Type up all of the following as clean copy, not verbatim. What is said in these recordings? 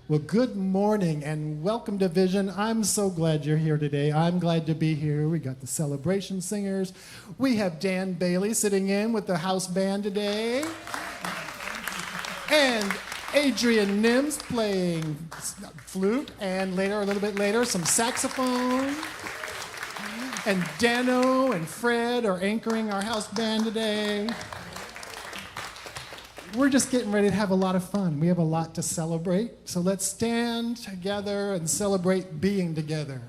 Well, good morning and welcome to Vision. I'm so glad you're here today. I'm glad to be here. We got the celebration singers. We have Dan Bailey sitting in with the house band today. And Adrian Nims playing flute, and a little bit later, some saxophone. And Dano and Fred are anchoring our house band today. We're just getting ready to have a lot of fun. We have a lot to celebrate. So let's stand together and celebrate being together.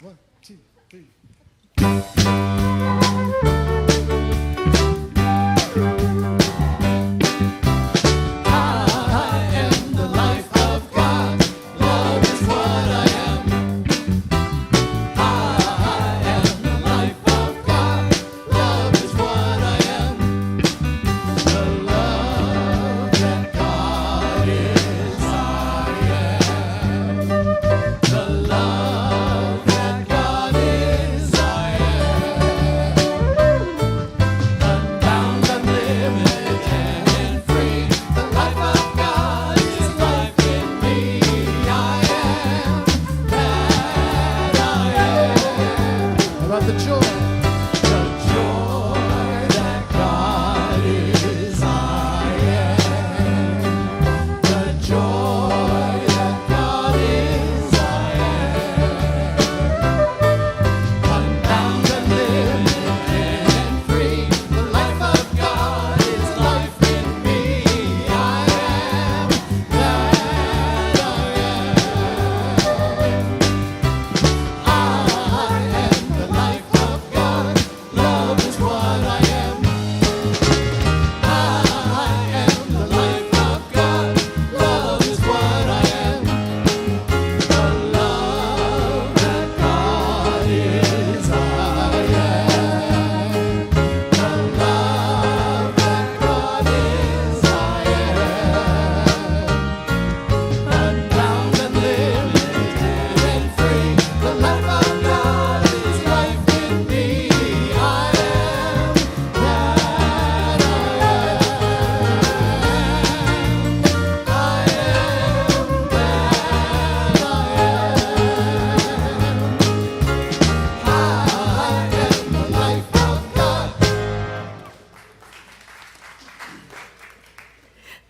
1, 2, 3.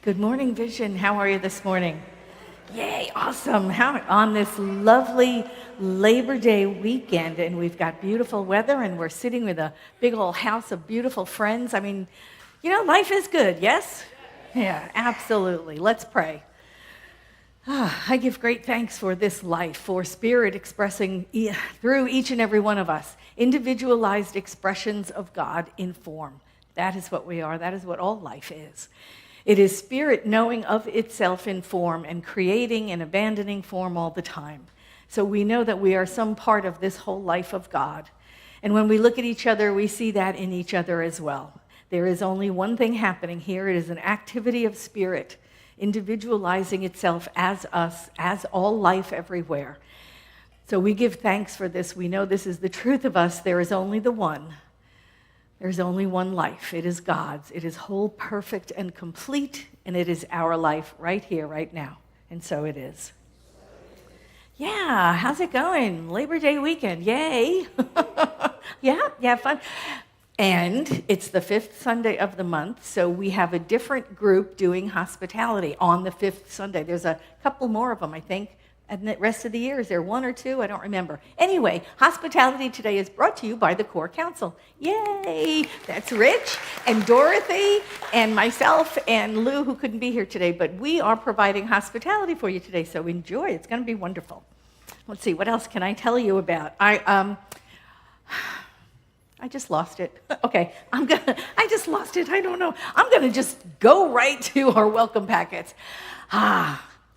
Good morning, Vision. How are you this morning? Yay, awesome. How on this lovely Labor Day weekend, and we've got beautiful weather, and we're sitting with a big old house of beautiful friends. I mean, life is good, yes? Yeah, absolutely. Let's pray. I give great thanks for this life, for Spirit expressing through each and every one of us, individualized expressions of God in form. That is what we are. That is what all life is. It is Spirit knowing of itself in form and creating and abandoning form all the time. So we know that we are some part of this whole life of God. And when we look at each other, we see that in each other as well. There is only one thing happening here. It is an activity of Spirit, individualizing itself as us, as all life everywhere. So we give thanks for this. We know this is the truth of us. There is only the one. There's only one life. It is God's. It is whole, perfect, and complete, and it is our life right here, right now. And so it is. Yeah, how's it going? Labor Day weekend, yay. Yeah, fun. And it's the 5th Sunday of the month, so we have a different group doing hospitality on the 5th Sunday. There's a couple more of them, I think. And the rest of the year, is there 1 or 2? I don't remember. Anyway, hospitality today is brought to you by the Core Council. Yay! That's Rich and Dorothy and myself and Lou, who couldn't be here today. But we are providing hospitality for you today, so enjoy. It's going to be wonderful. Let's see, what else can I tell you about? I just lost it. Okay, I just lost it. I don't know. I'm going to just go right to our welcome packets.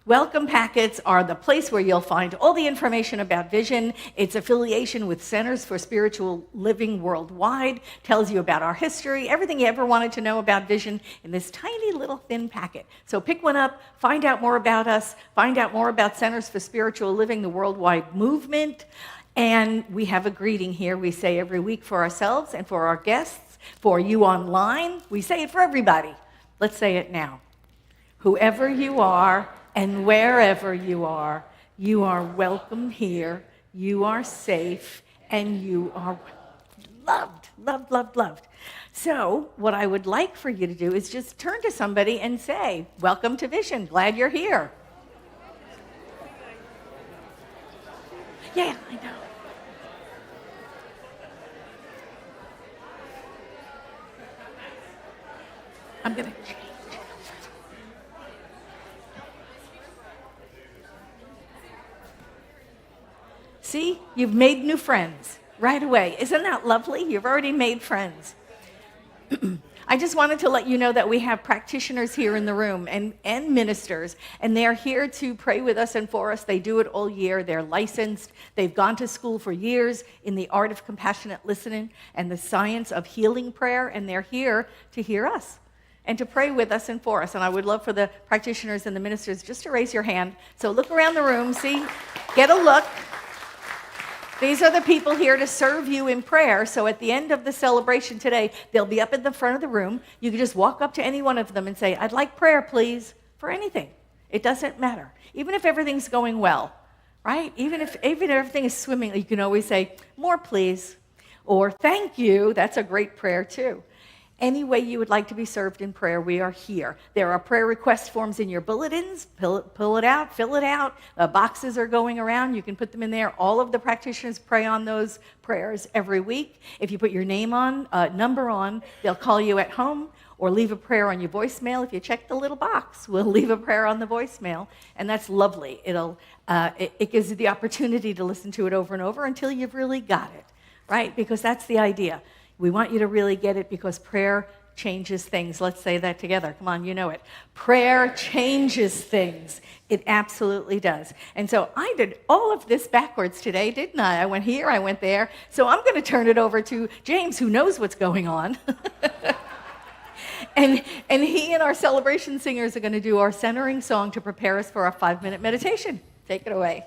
Welcome packets are the place where you'll find all the information about Vision. Its affiliation with Centers for Spiritual Living Worldwide tells you about our history, everything you ever wanted to know about Vision in this tiny little thin packet. So pick one up, find out more about us, find out more about Centers for Spiritual Living, the worldwide movement. And we have a greeting here we say every week for ourselves and for our guests. For you online, we say it for everybody. Let's say it now. Whoever you are, And wherever you are welcome here, you are safe, and you are loved, loved, loved, loved. So what I would like for you to do is just turn to somebody and say, welcome to Vision, glad you're here. Yeah, I know. I'm going to change it. See, you've made new friends right away. Isn't that lovely? You've already made friends. I just wanted to let you know that we have practitioners here in the room and ministers, and they're here to pray with us and for us. They do it all year. They're licensed. They've gone to school for years in the art of compassionate listening and the science of healing prayer, and they're here to hear us and to pray with us and for us. And I would love for the practitioners and the ministers just to raise your hand. So look around the room, see, get a look. These are the people here to serve you in prayer. So at the end of the celebration today, they'll be up in the front of the room. You can just walk up to any one of them and say, I'd like prayer, please, for anything. It doesn't matter. Even if everything's going well, right? Even if everything is swimming, you can always say, more, please, or thank you. That's a great prayer, too. Any way you would like to be served in prayer, we are here. There are prayer request forms in your bulletins. Pull it out, fill it out. Boxes are going around. You can put them in there. All of the practitioners pray on those prayers every week. If you put your name on, number on, they'll call you at home or leave a prayer on your voicemail. If you check the little box, we'll leave a prayer on the voicemail, and that's lovely. It gives you the opportunity to listen to it over and over until you've really got it, right? Because that's the idea. We want you to really get it because prayer changes things. Let's say that together. Come on, you know it. Prayer changes things. It absolutely does. And so I did all of this backwards today, didn't I? I went here, I went there. So I'm going to turn it over to James, who knows what's going on. And he and our celebration singers are going to do our centering song to prepare us for our 5-minute meditation. Take it away.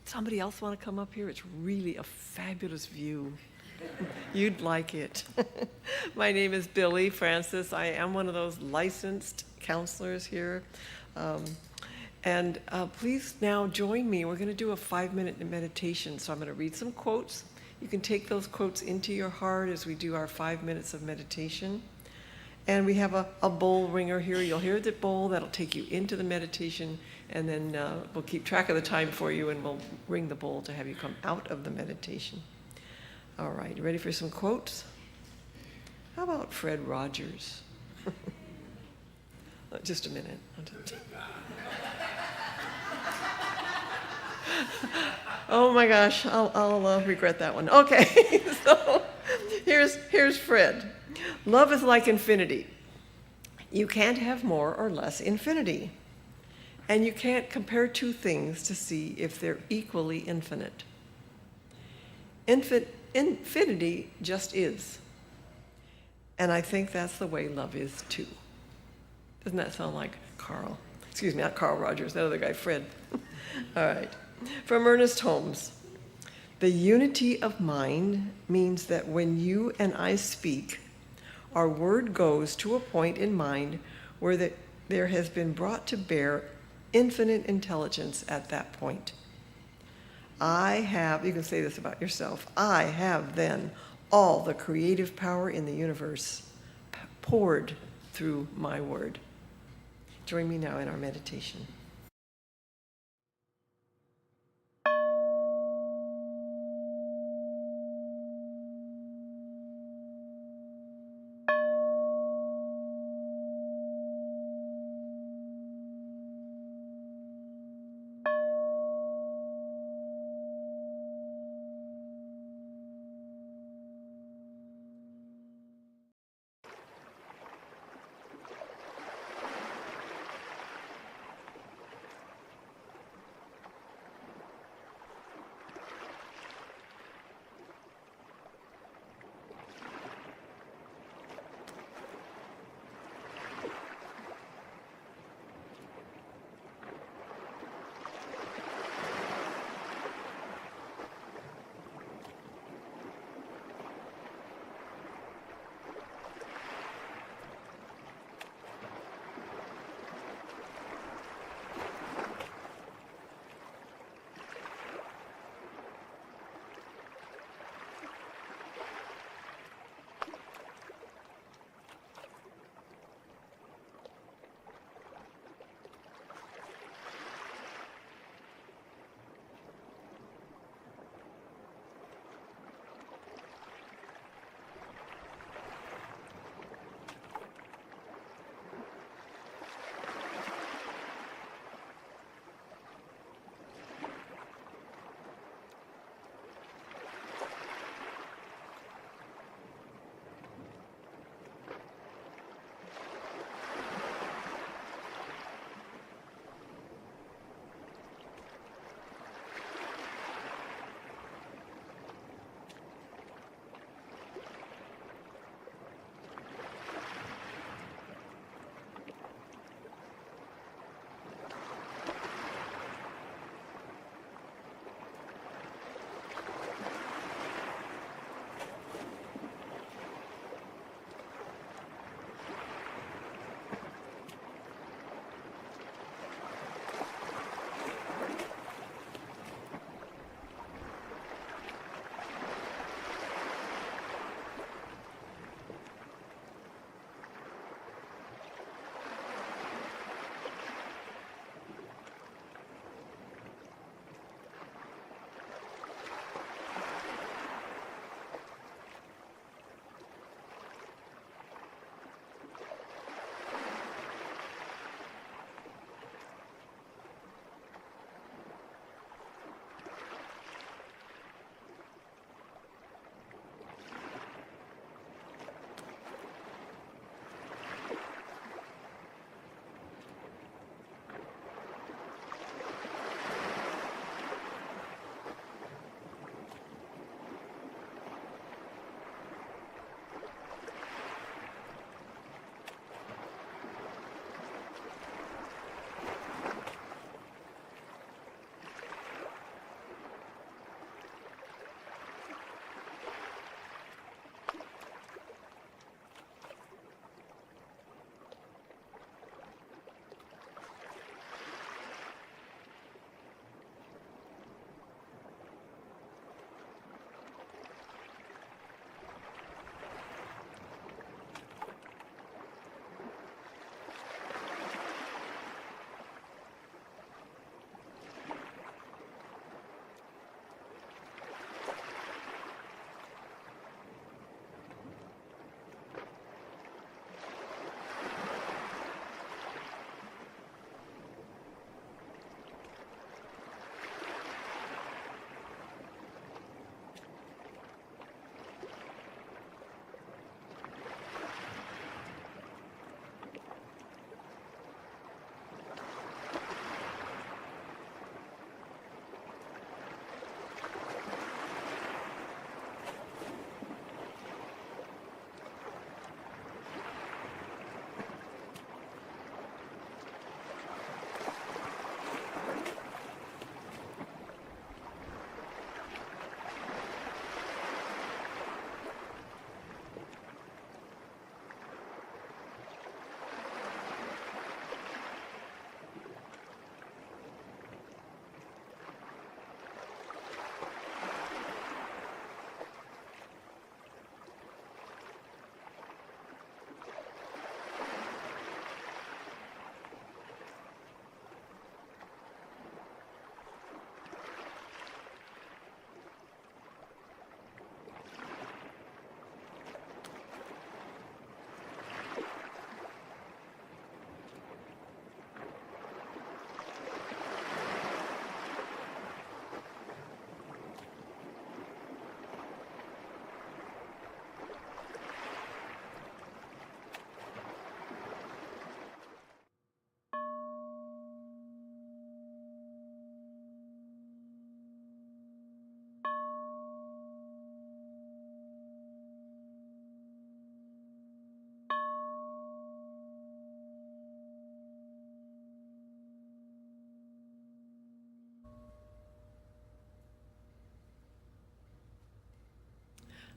Somebody else want to come up here? It's really a fabulous view. You'd like it. My name is Billy Francis. I am one of those licensed counselors here. Please now join me. We're going to do a 5-minute meditation. So I'm going to read some quotes. You can take those quotes into your heart as we do our 5 minutes of meditation. And we have a bowl ringer here. You'll hear the bowl. That'll take you into the meditation. And then we'll keep track of the time for you, and we'll ring the bowl to have you come out of the meditation. All right, you ready for some quotes? How about Fred Rogers? Just a minute. Oh my gosh, I'll regret that one. Okay, so here's Fred. Love is like infinity. You can't have more or less infinity. And you can't compare two things to see if they're equally infinite. Infinity just is. And I think that's the way love is too. Doesn't that sound like Carl? Excuse me, not Carl Rogers, that other guy, Fred. All right. From Ernest Holmes. The unity of mind means that when you and I speak, our word goes to a point in mind where there has been brought to bear infinite intelligence at that point. You can say this about yourself, I have then all the creative power in the universe poured through my word. Join me now in our meditation.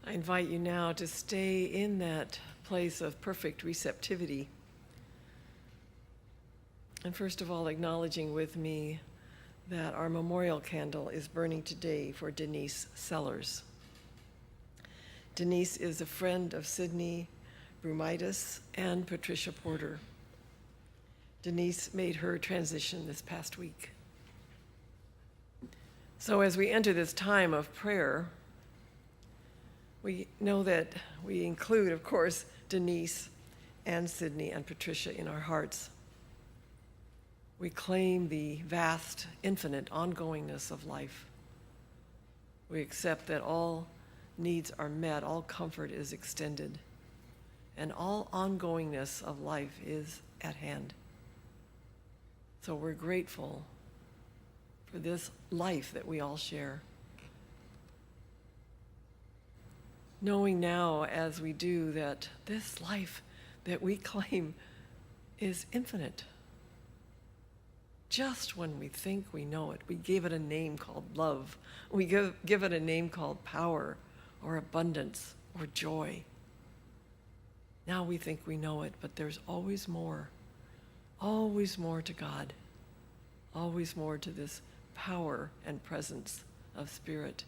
I invite you now to stay in that place of perfect receptivity. And first of all, acknowledging with me that our memorial candle is burning today for Denise Sellers. Denise is a friend of Sydney Brumitis and Patricia Porter. Denise made her transition this past week. So as we enter this time of prayer, we know that we include, of course, Denise and Sydney and Patricia in our hearts. We claim the vast, infinite ongoingness of life. We accept that all needs are met, all comfort is extended, and all ongoingness of life is at hand. So we're grateful for this life that we all share. Knowing now as we do that this life that we claim is infinite. Just when we think we know it, we gave it a name called love. We give it a name called power or abundance or joy. Now we think we know it, but there's always more to God, always more to this power and presence of Spirit.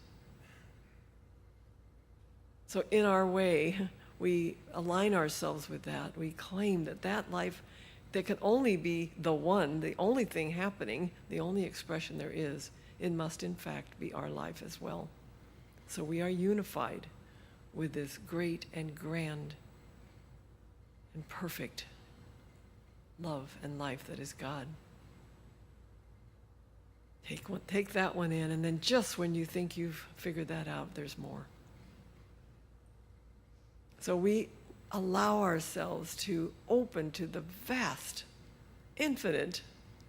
So in our way, we align ourselves with that. We claim that that life that can only be the one, the only thing happening, the only expression there is, it must in fact be our life as well. So we are unified with this great and grand and perfect love and life that is God. Take that one in, and then just when you think you've figured that out, there's more. So we allow ourselves to open to the vast, infinite,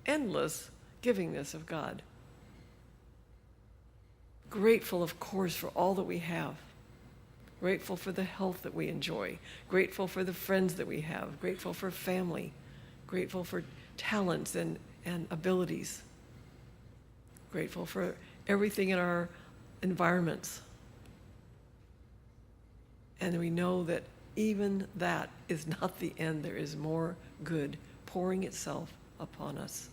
endless givingness of God. Grateful, of course, for all that we have. Grateful for the health that we enjoy. Grateful for the friends that we have. Grateful for family. Grateful for talents and abilities. Grateful for everything in our environments. And we know that even that is not the end. There is more good pouring itself upon us.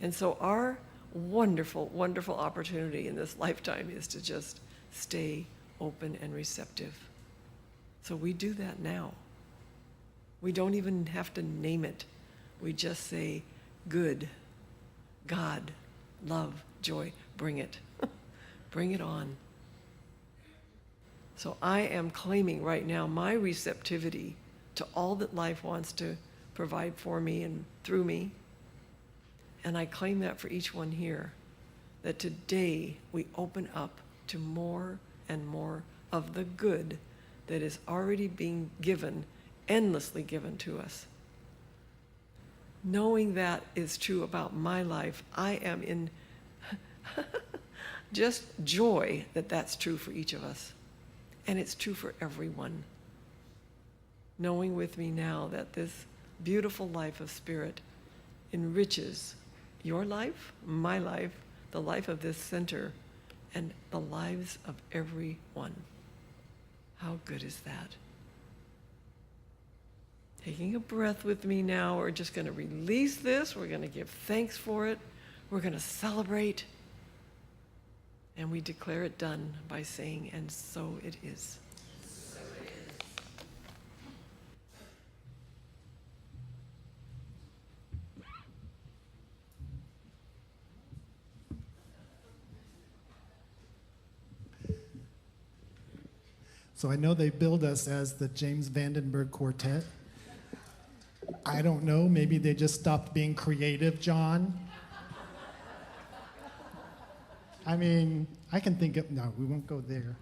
And so our wonderful, wonderful opportunity in this lifetime is to just stay open and receptive. So we do that now. We don't even have to name it. We just say, good, God, love, joy, bring it. Bring it on. So I am claiming right now my receptivity to all that life wants to provide for me and through me. And I claim that for each one here, that today we open up to more and more of the good that is already being given, endlessly given to us. Knowing that is true about my life, I am in just joy that that's true for each of us. And it's true for everyone. Knowing with me now that this beautiful life of Spirit enriches your life, my life, the life of this center, and the lives of everyone. How good is that? Taking a breath with me now, we're just going to release this. We're going to give thanks for it. We're going to celebrate. And we declare it done by saying, and so it is. So it is. So I know they billed us as the James Vandenburg Quartet. I don't know, maybe they just stopped being creative, John. I mean, I can think of, no, we won't go there.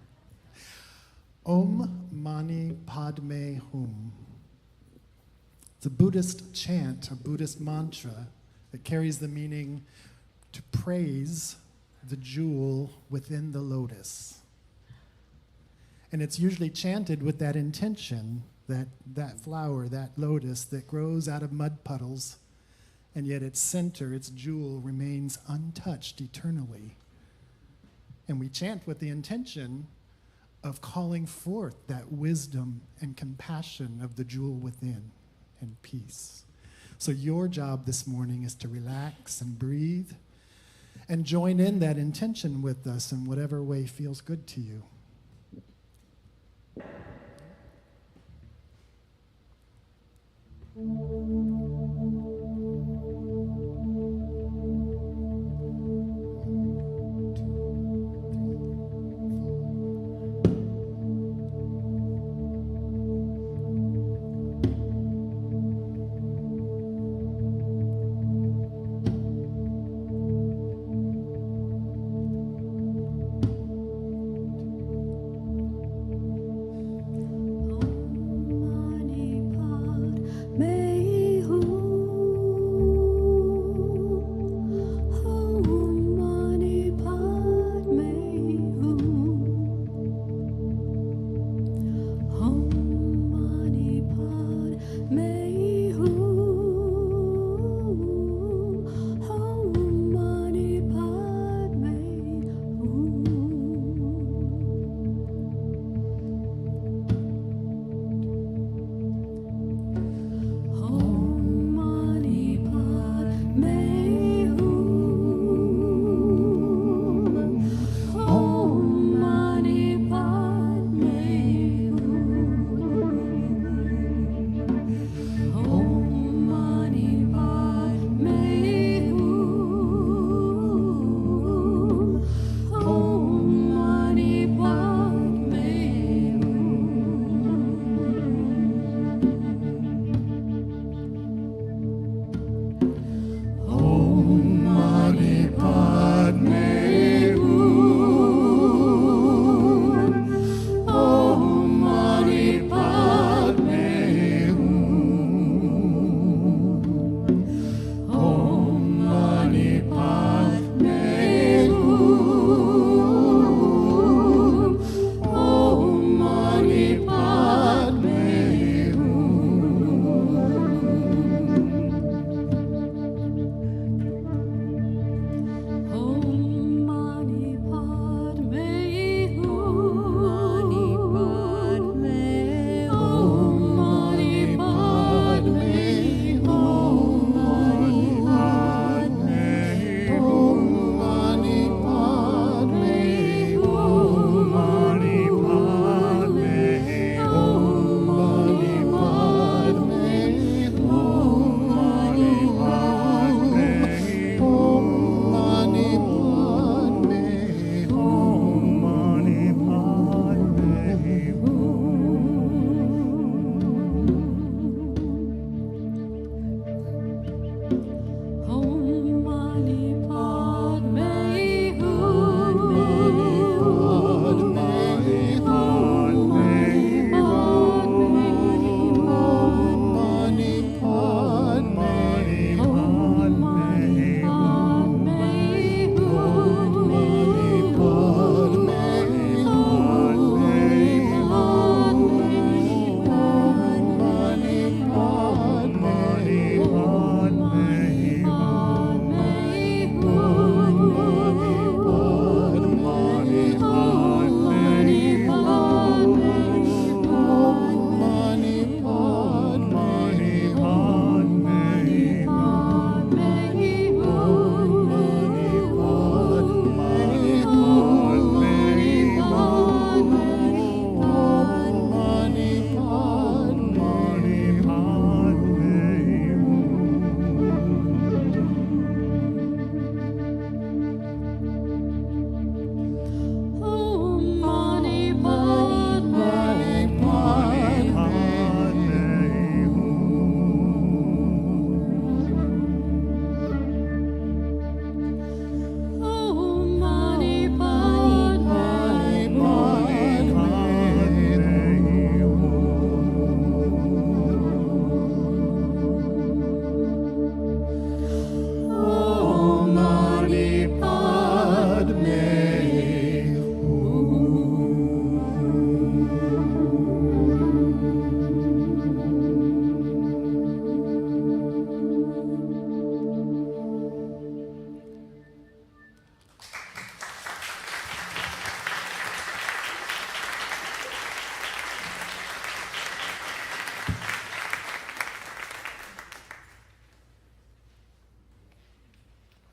Om Mani Padme Hum. It's a Buddhist chant, a Buddhist mantra that carries the meaning to praise the jewel within the lotus. And it's usually chanted with that intention, that flower, that lotus that grows out of mud puddles, and yet its center, its jewel, remains untouched eternally. And we chant with the intention of calling forth that wisdom and compassion of the jewel within and peace. So your job this morning is to relax and breathe and join in that intention with us in whatever way feels good to you. May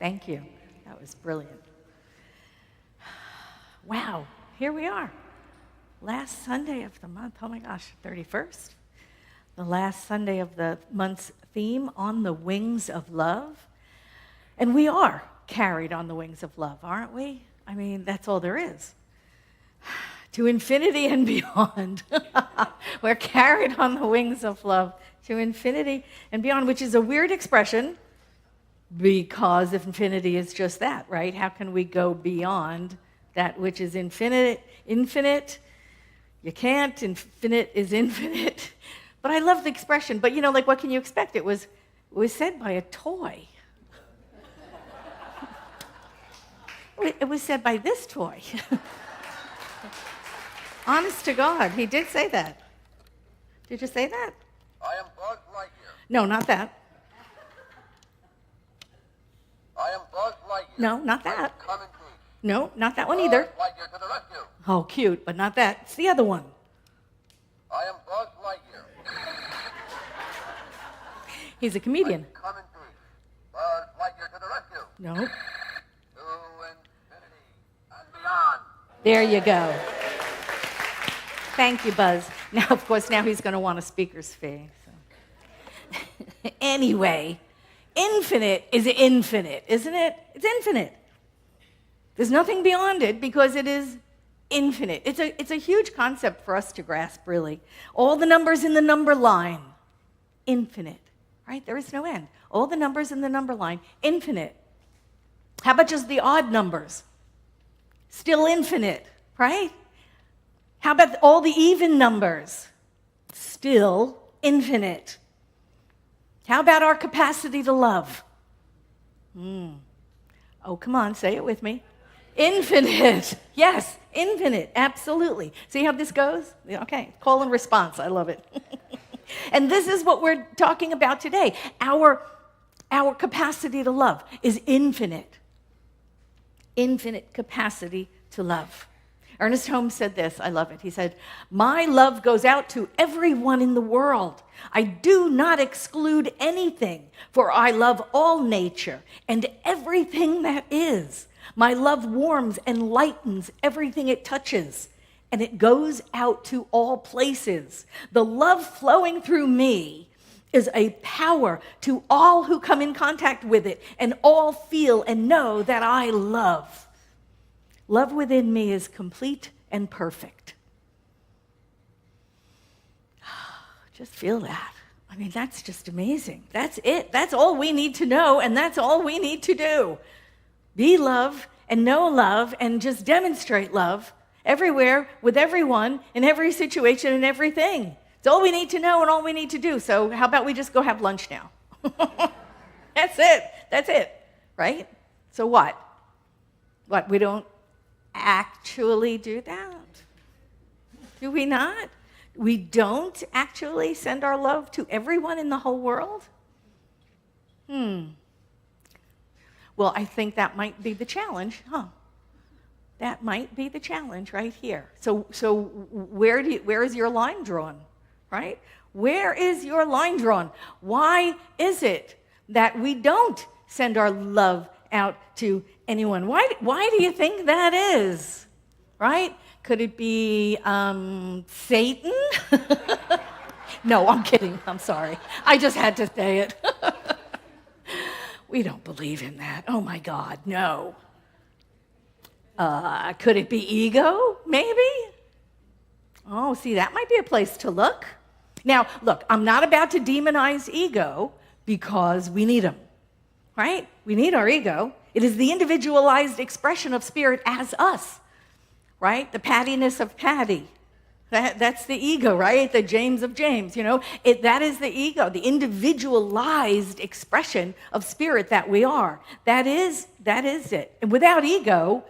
Thank you. That was brilliant. Wow, here we are. Last Sunday of the month. Oh my gosh, 31st. The last Sunday of the month's theme, On the Wings of Love. And we are carried on the wings of love, aren't we? I mean, that's all there is. To infinity and beyond. We're carried on the wings of love to infinity and beyond, which is a weird expression because infinity is just that, right? How can we go beyond that which is infinite? Infinite, you can't. Infinite is infinite. But I love the expression. But like, what can you expect? It was said by a toy. It was said by this toy. Honest to God, he did say that. Did you say that? I am Buzz Lightyear. No, not that. I am Buzz Lightyear. No, not that. I am coming to you. No, not that one either. Buzz Lightyear to the rescue. Oh, cute, but not that. It's the other one. I am Buzz Lightyear. He's a comedian. Coming to you. Buzz Lightyear to the rescue. No. To infinity and beyond. There you go. Thank you, Buzz. Now, of course, now he's going to want a speaker's fee. So. Anyway, infinite is infinite, isn't it? It's infinite. There's nothing beyond it because it is infinite. It's a huge concept for us to grasp, really. All the numbers in the number line, infinite, right? There is no end. All the numbers in the number line, infinite. How about just the odd numbers? Still infinite, right? How about all the even numbers? Still infinite. How about our capacity to love? Oh, come on, say it with me. Infinite. Yes, infinite, absolutely. See how this goes? Okay, call and response. I love it. And this is what we're talking about today. Our capacity to love is infinite. Infinite capacity to love. Ernest Holmes said this, I love it. He said, "My love goes out to everyone in the world. I do not exclude anything, for I love all nature and everything that is. My love warms and lightens everything it touches, and it goes out to all places. The love flowing through me is a power to all who come in contact with it, and all feel and know that I love. Love within me is complete and perfect." Just feel that. I mean, that's just amazing. That's it. That's all we need to know, and that's all we need to do. Be love and know love and just demonstrate love everywhere, with everyone, in every situation and everything. It's all we need to know and all we need to do. So how about we just go have lunch now? That's it. That's it, right? So what? What, we don't actually do that? Do we not? We don't actually send our love to everyone in the whole world? Well, I think that might be the challenge, huh? That might be the challenge right here. So where is your line drawn, right? Where is your line drawn? Why is it that we don't send our love out to anyone? Why do you think that is, right? Could it be Satan? No, I'm kidding. I'm sorry. I just had to say it. We don't believe in that. Oh, my God, no. Could it be ego, maybe? Oh, see, that might be a place to look. Now, look, I'm not about to demonize ego because we need them, right? We need our ego. It is the individualized expression of spirit as us, right? The Pattiness of Patti. That's the ego, right? The James of James, that is the ego, the individualized expression of spirit that we are. That is it. And without ego,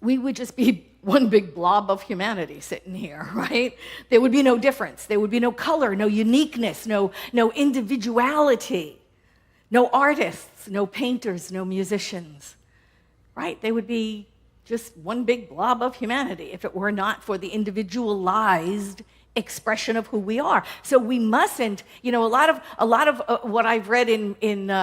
we would just be one big blob of humanity sitting here, right? There would be no difference. There would be no color, no uniqueness, no individuality, no artists, no painters, no musicians, right? They would be just one big blob of humanity if it were not for the individualized expression of who we are. So we mustn't, a lot of what I've read in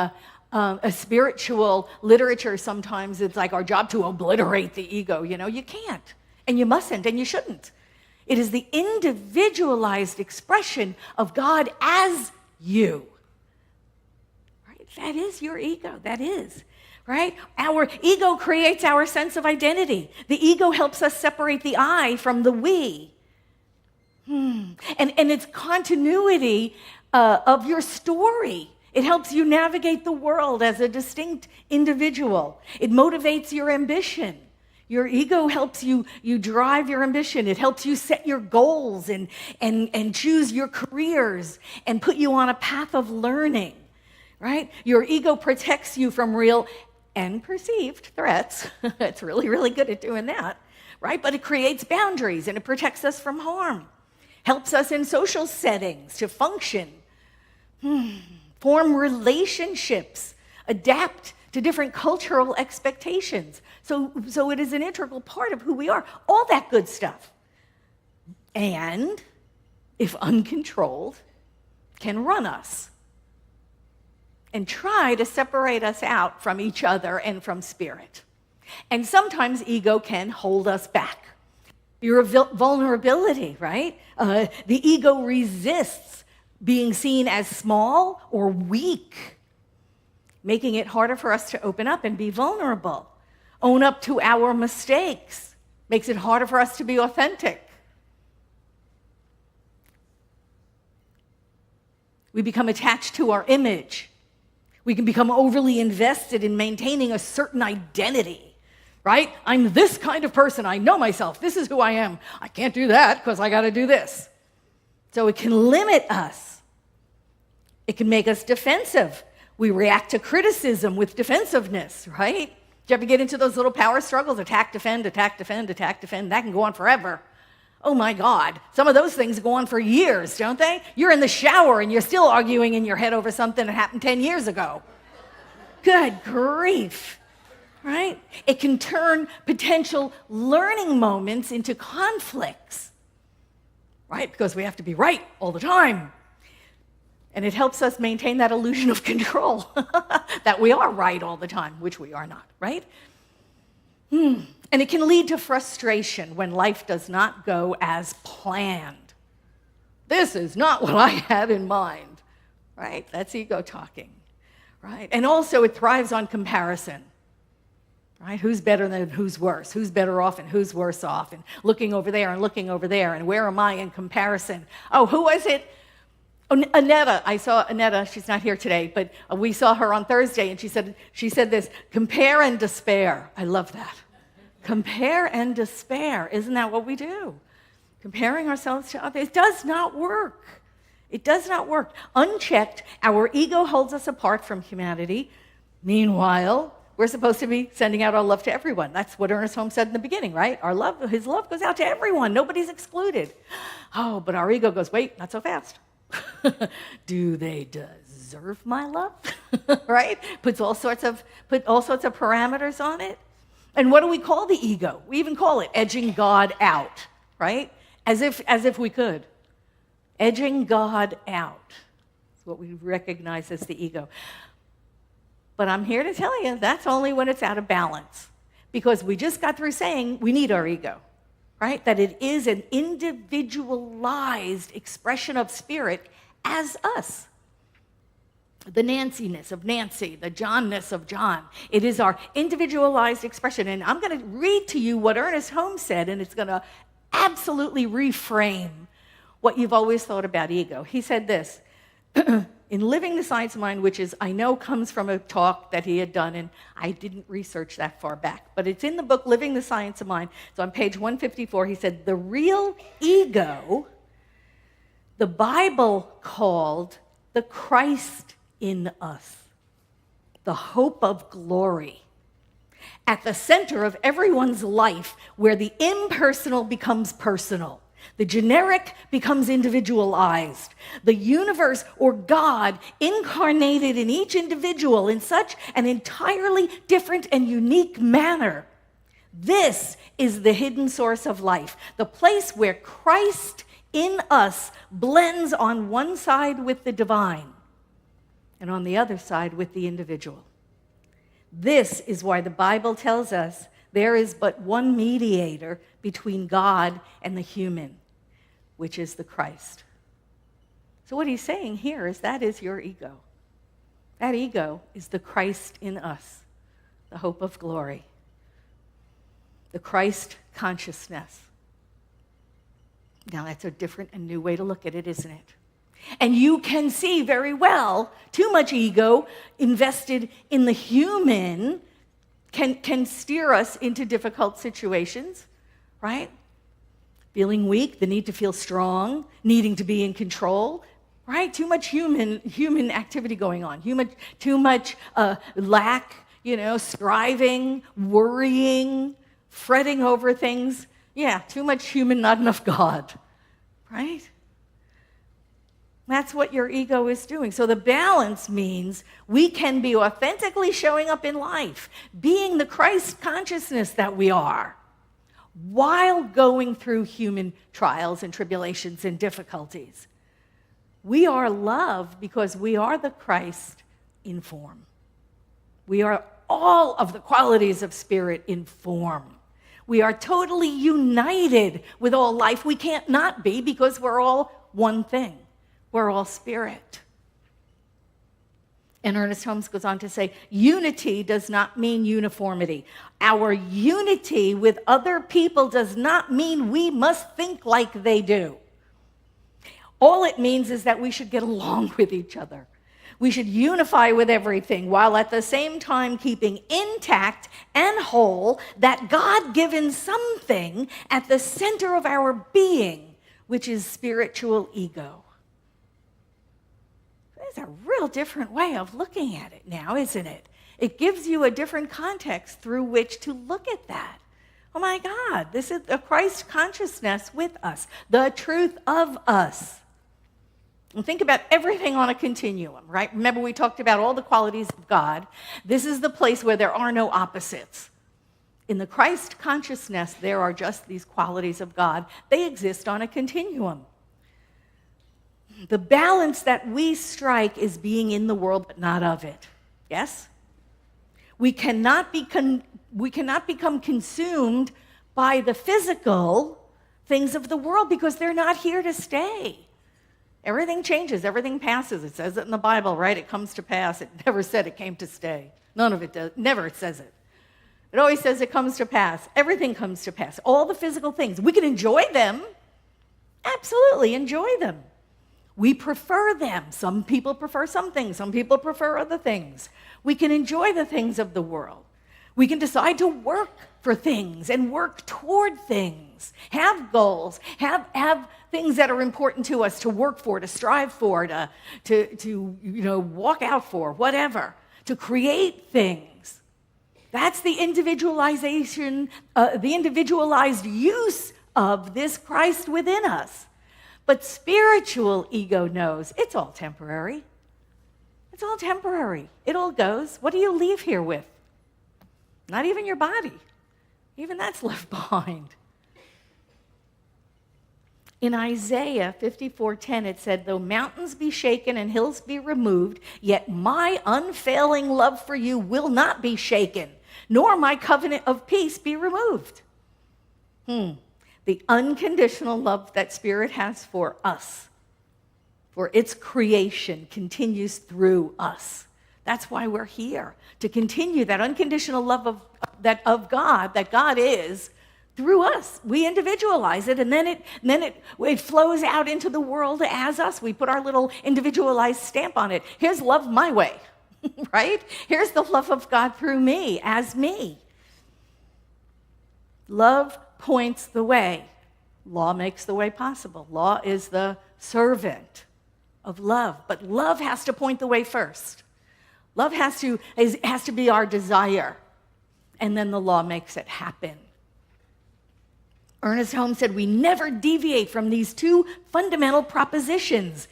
a spiritual literature, sometimes it's like our job to obliterate the ego. You can't, and you mustn't, and you shouldn't. It is the individualized expression of God as you. Right? That is your ego. That is. Right? Our ego creates our sense of identity. The ego helps us separate the I from the we. And it's continuity of your story. It helps you navigate the world as a distinct individual. It motivates your ambition. Your ego helps you drive your ambition. It helps you set your goals and choose your careers and put you on a path of learning, right? Your ego protects you from real and perceived threats. It's really, really good at doing that, right? But it creates boundaries and it protects us from harm. Helps us in social settings to function, form relationships, adapt to different cultural expectations. So it is an integral part of who we are, all that good stuff. And if uncontrolled, can run us and try to separate us out from each other and from spirit. And sometimes ego can hold us back. Your vulnerability, right? The ego resists being seen as small or weak, making it harder for us to open up and be vulnerable. Own up to our mistakes makes it harder for us to be authentic. We become attached to our image. We can become overly invested in maintaining a certain identity, right? I'm this kind of person. I know myself. This is who I am. I can't do that because I got to do this. So it can limit us. It can make us defensive. We react to criticism with defensiveness, right? Do you ever get into those little power struggles? Attack, defend, attack, defend, attack, defend. That can go on forever. Oh my God. Some of those things go on for years, don't they? You're in the shower and you're still arguing in your head over something that happened 10 years ago. Good grief, right? It can turn potential learning moments into conflicts, right? Because we have to be right all the time. And it helps us maintain that illusion of control, that we are right all the time, which we are not, right? And it can lead to frustration when life does not go as planned. This is not what I had in mind, right? That's ego talking, right? And also it thrives on comparison, right? Who's better than who's worse? Who's better off and who's worse off? And looking over there and looking over there, and where am I in comparison? Oh, who was it? Oh, Annetta, I saw Annetta, she's not here today, but we saw her on Thursday, and she said this, compare and despair. I love that. Compare and despair. Isn't that what we do? Comparing ourselves to others. It does not work. It does not work. Unchecked, our ego holds us apart from humanity. Meanwhile, we're supposed to be sending out our love to everyone. That's what Ernest Holmes said in the beginning, right? His love goes out to everyone. Nobody's excluded. Oh, but our ego goes, wait, not so fast. Do they deserve my love? Right? Put all sorts of parameters on it. And what do we call the ego? We even call it edging God out, right? As if we could. Edging God out. That's what we recognize as the ego. But I'm here to tell you that's only when it's out of balance. Because we just got through saying we need our ego. Right? That it is an individualized expression of spirit as us. The Nancy-ness of Nancy, the John-ness of John. It is our individualized expression. And I'm going to read to you what Ernest Holmes said, and it's going to absolutely reframe what you've always thought about ego. He said this, in Living the Science of Mind, which is, I know, comes from a talk that he had done, and I didn't research that far back, but it's in the book Living the Science of Mind. So on page 154, he said, the real ego, the Bible called the Christ in us, the hope of glory. At the center of everyone's life, where the impersonal becomes personal. The generic becomes individualized. The universe or God incarnated in each individual in such an entirely different and unique manner. This is the hidden source of life, the place where Christ in us blends on one side with the divine and on the other side with the individual. This is why the Bible tells us there is but one mediator between God and the human, which is the Christ. So what he's saying here is that is your ego. That ego is the Christ in us, the hope of glory, the Christ consciousness. Now that's a different and new way to look at it, isn't it? And you can see very well too much ego invested in the human can steer us into difficult situations, right? Feeling weak, the need to feel strong, needing to be in control, right? Too much human activity going on, too much lack, striving, worrying, fretting over things. Yeah, too much human, not enough God, right? That's what your ego is doing. So the balance means we can be authentically showing up in life, being the Christ consciousness that we are, while going through human trials and tribulations and difficulties. We are love because we are the Christ in form. We are all of the qualities of spirit in form. We are totally united with all life. We can't not be because we're all one thing. We're all spirit. And Ernest Holmes goes on to say, unity does not mean uniformity. Our unity with other people does not mean we must think like they do. All it means is that we should get along with each other. We should unify with everything while at the same time keeping intact and whole that God-given something at the center of our being, which is spiritual ego. It's a real different way of looking at it now, isn't it? It gives you a different context through which to look at that. Oh my God, this is a Christ consciousness with us, the truth of us. And think about everything on a continuum, right? Remember we talked about all the qualities of God. This is the place where there are no opposites. In the Christ consciousness, there are just these qualities of God. They exist on a continuum. The balance that we strike is being in the world but not of it. Yes? We cannot become consumed by the physical things of the world because they're not here to stay. Everything changes, everything passes. It says it in the Bible, right? It comes to pass. It never said it came to stay. None of it does. Never it says it. It always says it comes to pass. Everything comes to pass. All the physical things. We can enjoy them. Absolutely, enjoy them. We prefer them. Some people prefer some things. Some people prefer other things. We can enjoy the things of the world. We can decide to work for things and work toward things, have goals, have things that are important to us to work for, to strive for, to walk out for, whatever, to create things. That's the individualization, the individualized use of this Christ within us. But spiritual ego knows it's all temporary. It's all temporary. It all goes. What do you leave here with? Not even your body. Even that's left behind. In Isaiah 54:10, it said, though mountains be shaken and hills be removed, yet my unfailing love for you will not be shaken, nor my covenant of peace be removed. The unconditional love that Spirit has for us, for its creation, continues through us. That's why we're here, to continue that unconditional love of God, that God is, through us. We individualize it, and then it flows out into the world as us. We put our little individualized stamp on it. Here's love my way, right? Here's the love of God through me, as me. Love points the way. Law makes the way possible. Law is the servant of love, but love has to point the way first. Love has to be our desire, and then the law makes it happen. Ernest Holmes said, we never deviate from these two fundamental propositions.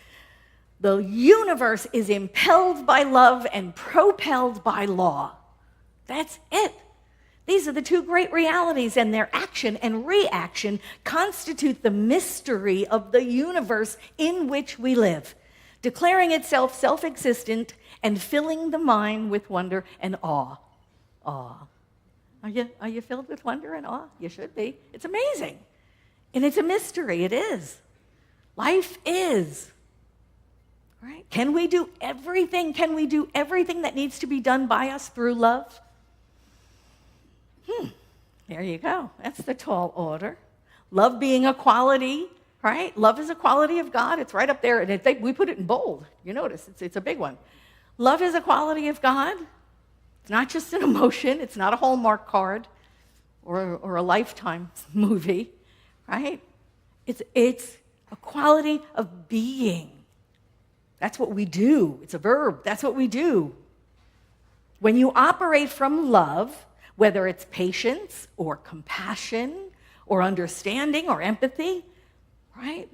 The universe is impelled by love and propelled by law. That's it. These are the two great realities, and their action and reaction constitute the mystery of the universe in which we live, declaring itself self-existent and filling the mind with wonder and awe. awe. Are you filled with wonder and awe? You should be. It's amazing. And it's a mystery. It is. Life is. Right? Can we do everything? Can we do everything that needs to be done by us through love? There you go. That's the tall order. Love being a quality, right? Love is a quality of God. It's right up there. And we put it in bold. You notice, it's a big one. Love is a quality of God. It's not just an emotion. It's not a Hallmark card or a Lifetime movie, right? It's a quality of being. That's what we do. It's a verb. That's what we do. When you operate from love, whether it's patience or compassion or understanding or empathy, right?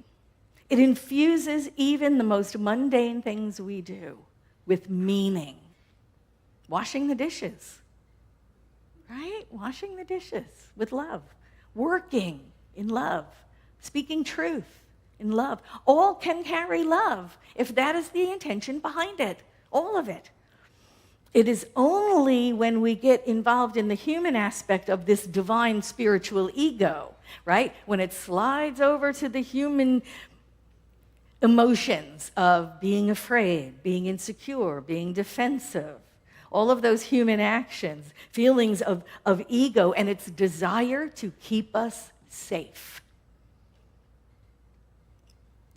It infuses even the most mundane things we do with meaning. Washing the dishes, right? Washing the dishes with love. Working in love. Speaking truth in love. All can carry love if that is the intention behind it. All of it. It is only when we get involved in the human aspect of this divine spiritual ego, right? When it slides over to the human emotions of being afraid, being insecure, being defensive, all of those human actions, feelings of ego and its desire to keep us safe.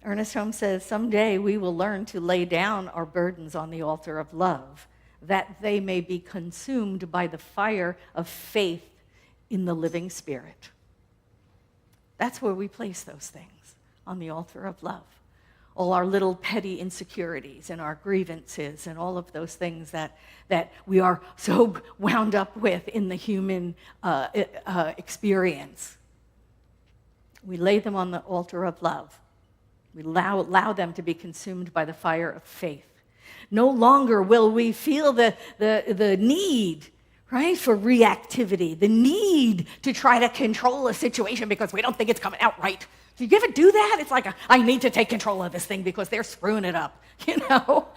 Ernest Holmes says, someday we will learn to lay down our burdens on the altar of love, that they may be consumed by the fire of faith in the living Spirit. That's where we place those things, on the altar of love. All our little petty insecurities and our grievances and all of those things that we are so wound up with in the human experience. We lay them on the altar of love. We allow them to be consumed by the fire of faith. No longer will we feel the need, right, for reactivity, the need to try to control a situation because we don't think it's coming out right. Do you ever do that? It's like, I need to take control of this thing because they're screwing it up, you know?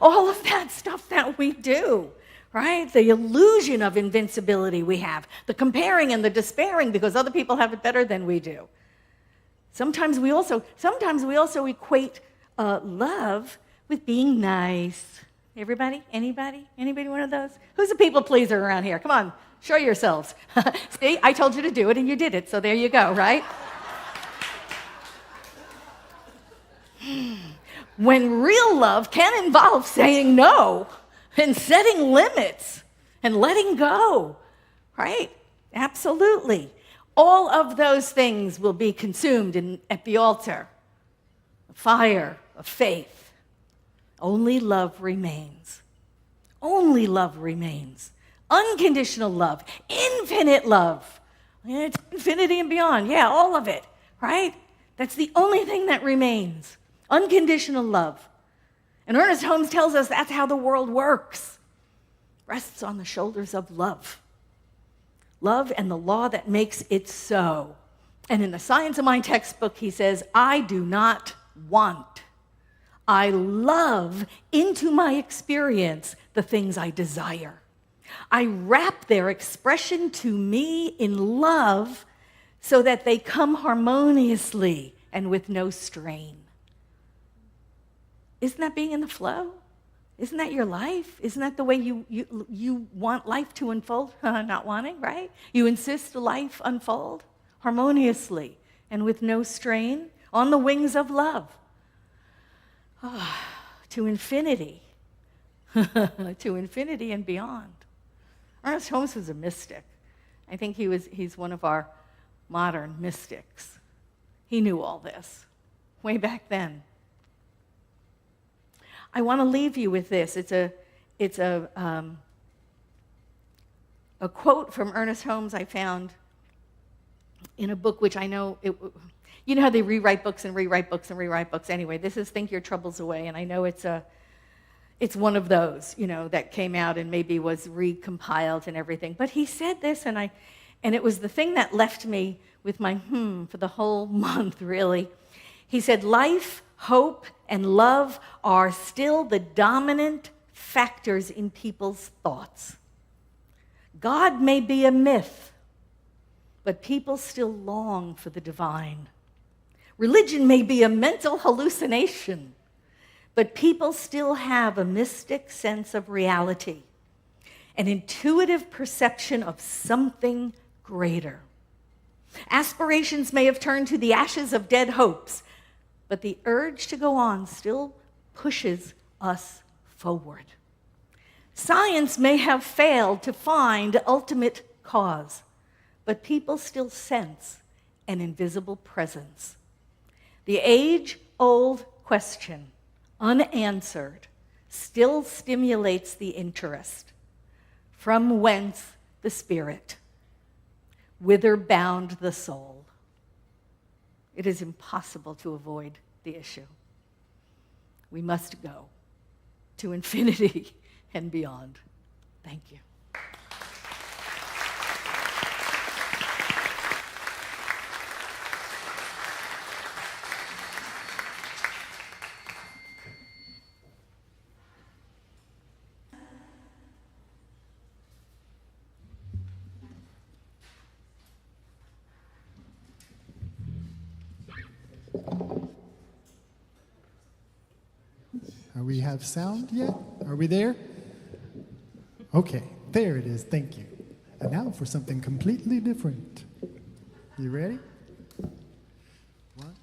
All of that stuff that we do, right? The illusion of invincibility we have, the comparing and the despairing because other people have it better than we do. Sometimes we also equate love with being nice. Everybody? Anybody? Anybody one of those? Who's a people pleaser around here? Come on, show yourselves. See, I told you to do it and you did it, so there you go, right? When real love can involve saying no and setting limits and letting go, right? Absolutely. All of those things will be consumed at the altar. The fire of faith. Only love remains. Only love remains. Unconditional love. Infinite love. It's infinity and beyond. Yeah, all of it, right? That's the only thing that remains. Unconditional love. And Ernest Holmes tells us that's how the world works. Rests on the shoulders of love. Love and the law that makes it so. And in the Science of Mind textbook, he says, I do not want. I love into my experience the things I desire. I wrap their expression to me in love so that they come harmoniously and with no strain. Isn't that being in the flow? Isn't that your life? Isn't that the way you want life to unfold? Not wanting, right? You insist life unfold harmoniously and with no strain on the wings of love. To infinity. To infinity and beyond. Ernest Holmes was a mystic. I think he's one of our modern mystics. He knew all this way back then. I want to leave you with this. It's a quote from Ernest Holmes I found in a book which I know, you know how they rewrite books and rewrite books and rewrite books. Anyway, this is Think Your Troubles Away, and I know it's one of those, you know, that came out and maybe was recompiled and everything. But he said this, and it was the thing that left me with my for the whole month, really. He said, life, hope, and love are still the dominant factors in people's thoughts. God may be a myth, but people still long for the divine. Religion may be a mental hallucination, but people still have a mystic sense of reality, an intuitive perception of something greater. Aspirations may have turned to the ashes of dead hopes, but the urge to go on still pushes us forward. Science may have failed to find ultimate cause, but people still sense an invisible presence. The age-old question, unanswered, still stimulates the interest. From whence the spirit? Whither bound the soul? It is impossible to avoid the issue. We must go to infinity and beyond. Thank you. We have sound yet? Are we there? Okay, there it is. Thank you. And now for something completely different. You ready? 1,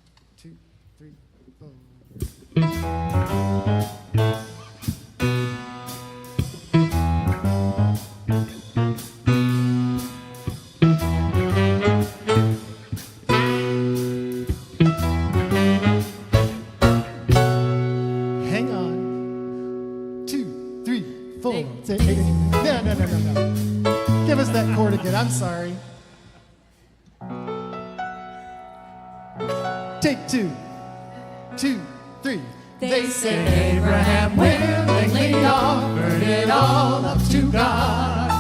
2, 3, 4. No. Give us that chord again. I'm sorry. Take 2. 2, 3. They said Abraham willingly offered it all up to God.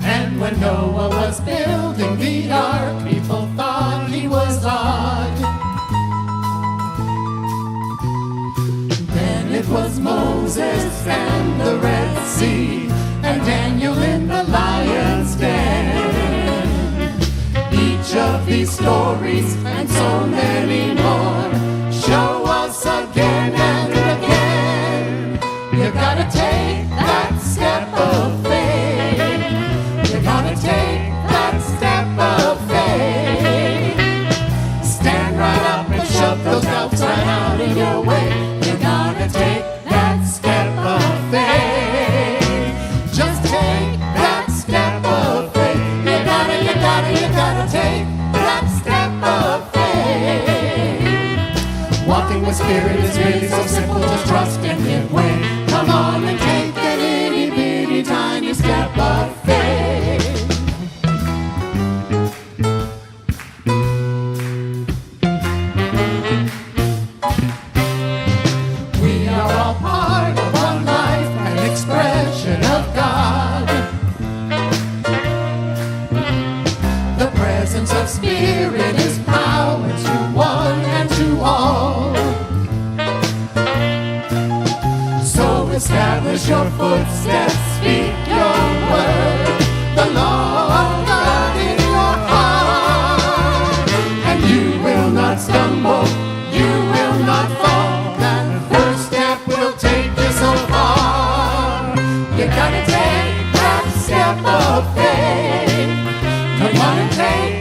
And when Noah was building the ark, people thought he was odd. It was Moses and the Red Sea, and Daniel in the lion's den. Each of these stories and so many more show us again and again. You gotta take that step of faith. You gotta take that step of faith. Stand right up and shove those doubts right out of your way. Take that step of faith. Just take that step of faith. You gotta take that step of faith. Walking with Spirit is really so simple. Just trust and give way. Come on and take an itty bitty tiny step of faith. Spirit is power to one and to all. So establish your footsteps, speak your word, the law of God in your heart, and you will not stumble, you will not fall. That first step will take you so far. You gotta take that step of faith. Come on and take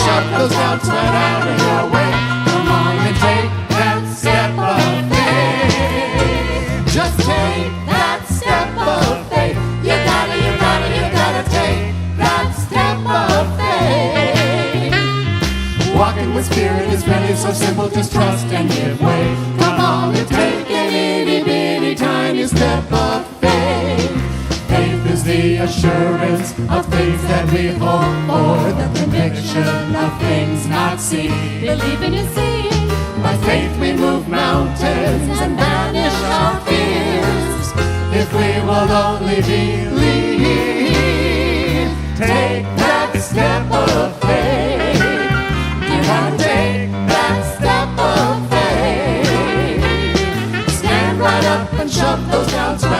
shove those doubts right out of your way. Come on and take that step of faith. Just take that step of faith. You gotta take that step of faith. Walking with Spirit is really so simple. Just trust and give way. Come on and take an itty bitty tiny step of faith. Faith is the assurance of things that we hope for, the conviction of things not seen. Believing is seeing. By faith we move mountains and banish our fears. If we will only believe, take that step of faith. You gotta take that step of faith.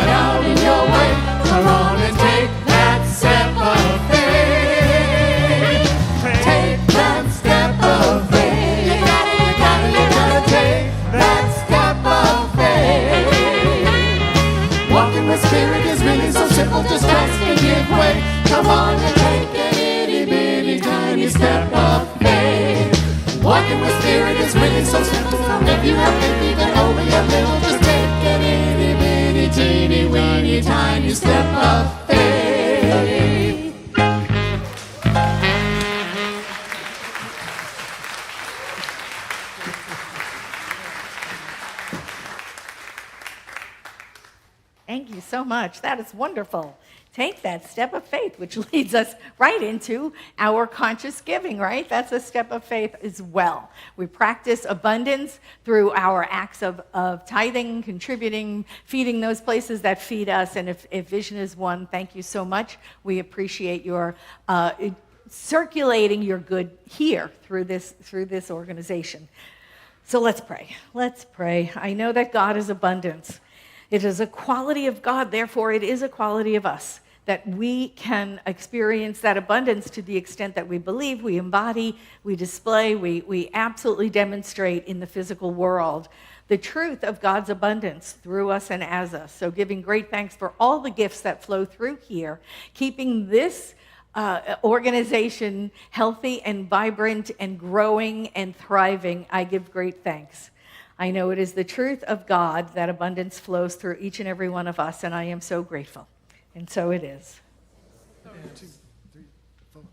right out in your way. Come on and take that step of faith. Take that step of faith. You gotta take that step of faith. Walking with Spirit is really so simple, just trust and give way. Come on and take an itty bitty tiny step of faith. Walking with Spirit is really so simple. If you have faith even only a little, just take an itty bitty teeny weeny tiny step of faith. Thank you so much. That is wonderful. Take that step of faith, which leads us right into our conscious giving, right? That's a step of faith as well. We practice abundance through our acts of tithing, contributing, feeding those places that feed us. And if Vision is one, thank you so much. We appreciate your circulating your good here through this organization. So let's pray. Let's pray. I know that God is abundance. It is a quality of God, therefore it is a quality of us, that we can experience that abundance to the extent that we believe, we embody, we display, we absolutely demonstrate in the physical world the truth of God's abundance through us and as us. So giving great thanks for all the gifts that flow through here, keeping this organization healthy and vibrant and growing and thriving, I give great thanks. I know it is the truth of God that abundance flows through each and every one of us, and I am so grateful. And so it is. 1, 2, 3, 4.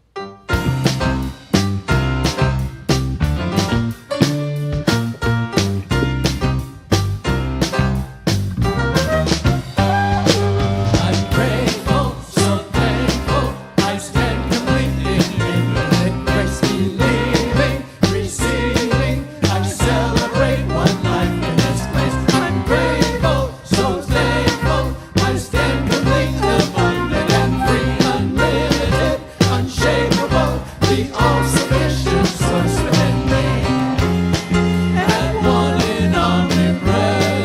I'm grateful, so thankful. I stand complete in infinite grace, believing, receiving. I celebrate one life in this place. I'm grateful, so thankful. I stand complete, abundant and free, unlimited, unshakable, the all-sufficient source within me. At one in omnipresent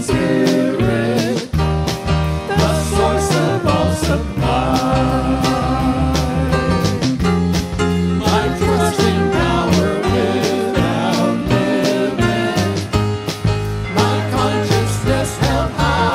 Spirit, the source of all supply. My trusting power without limit, my consciousness held high.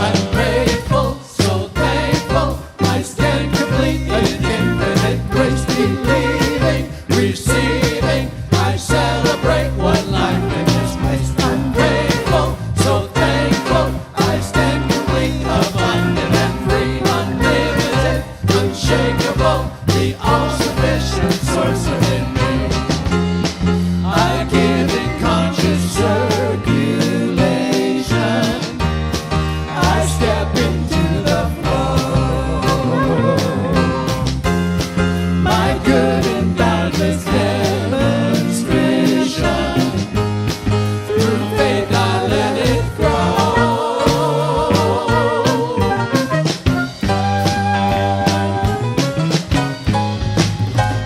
I'm grateful, so thankful. I stand complete in infinite grace, believing, receiving. I celebrate one life in this place. I'm grateful, so thankful. I stand complete, abundant and free, unlimited, unshakable, the all-sufficient source within me. I give in conscious circulation. I step into the flow. My good and boundless demonstration. Through faith I let it grow.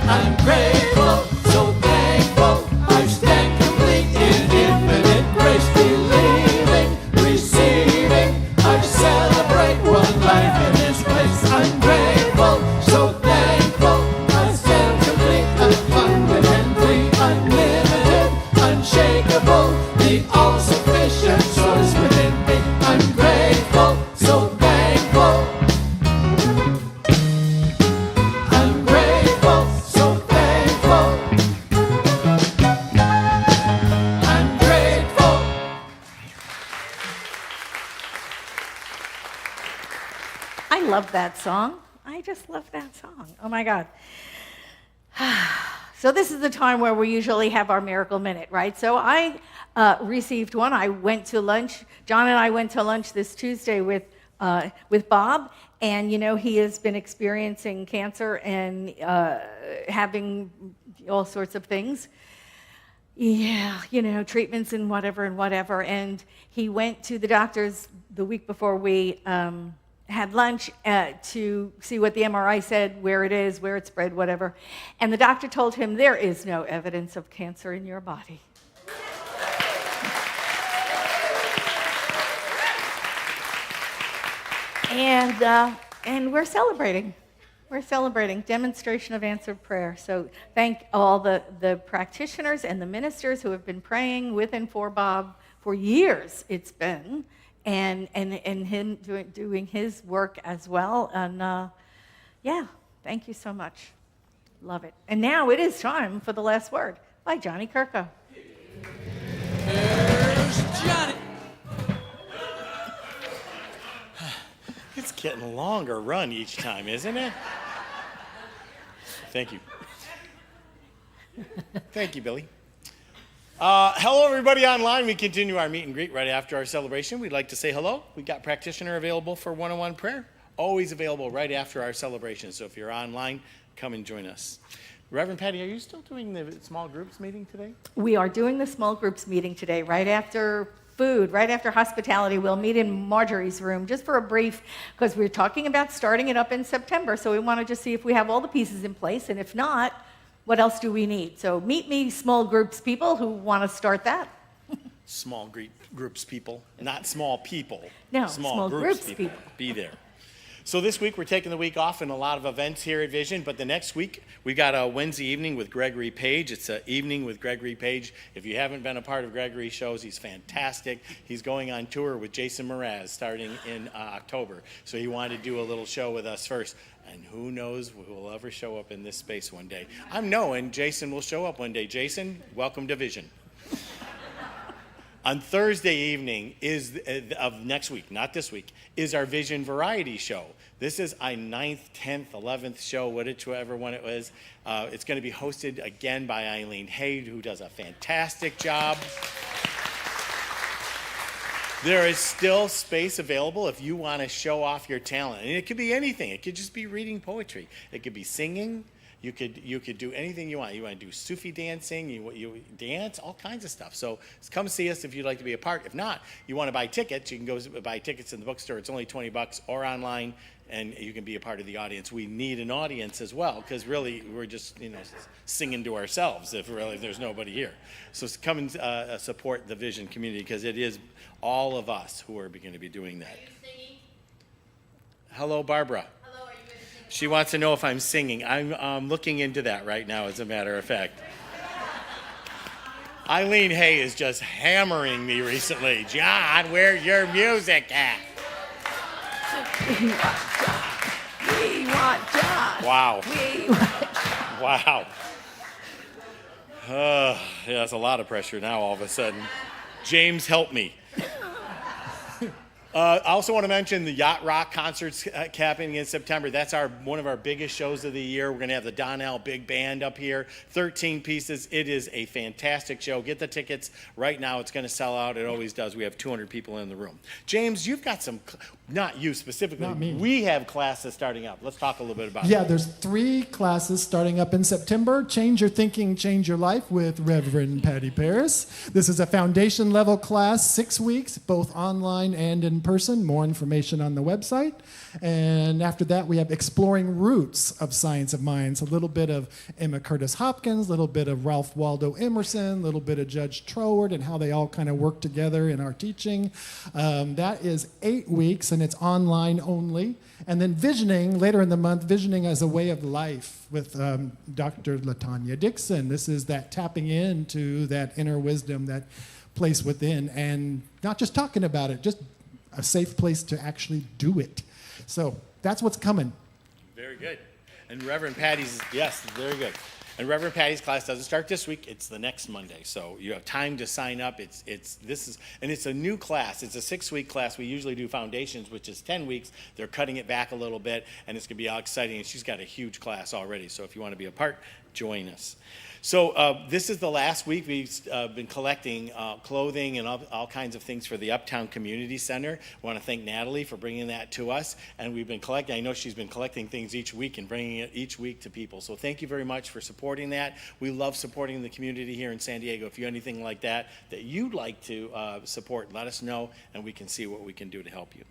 I'm grateful, so thankful. I stand complete in infinite grace, believing, receiving. I celebrate one life in this place. I'm grateful, so thankful. I stand complete, abundant and free, unlimited, unshakable, the all-sufficient source within me. I'm grateful, so thankful. I'm grateful, so thankful. I'm grateful. I love that song. I just love that song. Oh my God. So this is the time where we usually have our miracle minute, right? So I received one. I went to lunch. John and I went to lunch this Tuesday with Bob, and you know he has been experiencing cancer and having all sorts of things. Yeah, you know, treatments and whatever. And he went to the doctors the week before we had lunch to see what the MRI said, where it is, where it spread, whatever. And the doctor told him, there is no evidence of cancer in your body. And we're celebrating. We're celebrating demonstration of answered prayer. So thank all the practitioners and the ministers who have been praying with and for Bob for years. It's been, and him doing his work as well. And yeah, thank you so much. Love it. And now it is time for the last word by Johnny Kirko. There's Johnny. It's getting a longer run each time, isn't it? Thank you. Thank you, Billy. Hello, everybody online. We continue our meet and greet right after our celebration. We'd like to say hello. We got practitioner available for one-on-one prayer. Always available right after our celebration. So if you're online, come and join us. Reverend Patti, are you still doing the small groups meeting today? We are doing the small groups meeting today, right after food, right after hospitality. We'll meet in Marjorie's room just for a brief, because we're talking about starting it up in September. So we want to just see if we have all the pieces in place, and if not, what else do we need? So meet me, small groups people who want to start that. Small groups people, not small people. No, small groups people. Be there. So this week we're taking the week off and a lot of events here at Vision, but the next week we got a Wednesday evening with Gregory Page. It's an evening with Gregory Page. If you haven't been a part of Gregory's shows, he's fantastic. He's going on tour with Jason Mraz starting in October. So he wanted to do a little show with us first. And who knows who will ever show up in this space one day. I'm knowing Jason will show up one day. Jason, welcome to Vision. On Thursday evening of next week, not this week, is our Vision Variety Show. This is our 9th, 10th, 11th show, whichever one it was. It's going to be hosted again by Eileen Hay, who does a fantastic job. There is still space available if you want to show off your talent. And it could be anything. It could just be reading poetry. It could be singing. You could do anything you want. You want to do Sufi dancing, you dance, all kinds of stuff. So come see us if you'd like to be a part. If not, you want to buy tickets, you can go buy tickets in the bookstore. It's only $20 or online, and you can be a part of the audience. We need an audience as well, because really we're just singing to ourselves if there's nobody here. So come and support the Vision community, because it is all of us who are going to be doing that. Are you singing? Hello, Barbara. She wants to know if I'm singing. I'm looking into that right now, as a matter of fact. Eileen Hay is just hammering me recently. John, where's your music at? We want John. Wow. We want John. Wow. Yeah, that's a lot of pressure now all of a sudden. James, help me. I also want to mention the Yacht Rock concerts happening in September. That's one of our biggest shows of the year. We're going to have the Donnell Big Band up here, 13 pieces. It is a fantastic show. Get the tickets right now. It's going to sell out. It always does. We have 200 people in the room. James, you've got some, not you specifically. Not me. We have classes starting up. Let's talk a little bit about Yeah, it. there's 3 classes starting up in September. Change Your Thinking, Change Your Life with Reverend Patti Paris. This is a foundation level class, 6 weeks, both online and in person. More information on the website. And after that, we have Exploring Roots of Science of Minds. A little bit of Emma Curtis Hopkins, a little bit of Ralph Waldo Emerson, a little bit of Judge Troward, and how they all kind of work together in our teaching. That is 8 weeks, and it's online only. And then Visioning, later in the month, Visioning as a Way of Life with Dr. LaTanya Dixon. This is that tapping into that inner wisdom, that place within, and not just talking about it, just a safe place to actually do it. So that's what's coming. Very good. And Reverend Patty's, yes, very good. And Reverend Patty's class doesn't start this week. It's the next Monday. So you have time to sign up. It's a new class. It's a 6-week class. We usually do foundations, which is 10 weeks. They're cutting it back a little bit, and it's going to be all exciting. And she's got a huge class already. So if you want to be a part, join us. So this is the last week we've been collecting clothing and all kinds of things for the Uptown Community Center. I want to thank Natalie for bringing that to us. And we've been collecting, I know she's been collecting things each week and bringing it each week to people. So thank you very much for supporting that. We love supporting the community here in San Diego. If you have anything like that you'd like to support, let us know, and we can see what we can do to help you.